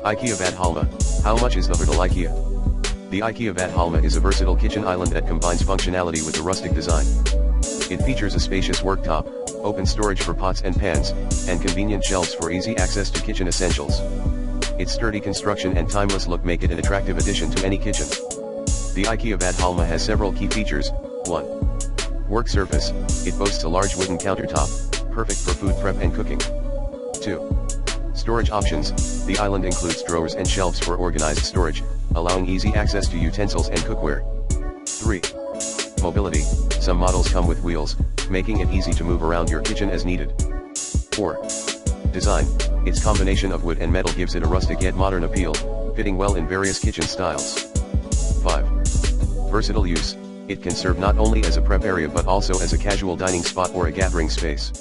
IKEA Vadholma. How much is the Hurdal IKEA? The IKEA Vadholma is a versatile kitchen island that combines functionality with a rustic design. It features a spacious worktop, open storage for pots and pans, and convenient shelves for easy access to kitchen essentials. Its sturdy construction and timeless look make it an attractive addition to any kitchen. The IKEA Vadholma has several key features. 1. Work surface. It boasts a large wooden countertop, perfect for food prep and cooking. 2. Storage options. The island includes drawers and shelves for organized storage, allowing easy access to utensils and cookware. 3. Mobility. Some models come with wheels, making it easy to move around your kitchen as needed. 4. Design. Its combination of wood and metal gives it a rustic yet modern appeal, fitting well in various kitchen styles. 5. Versatile use. It can serve not only as a prep area but also as a casual dining spot or a gathering space.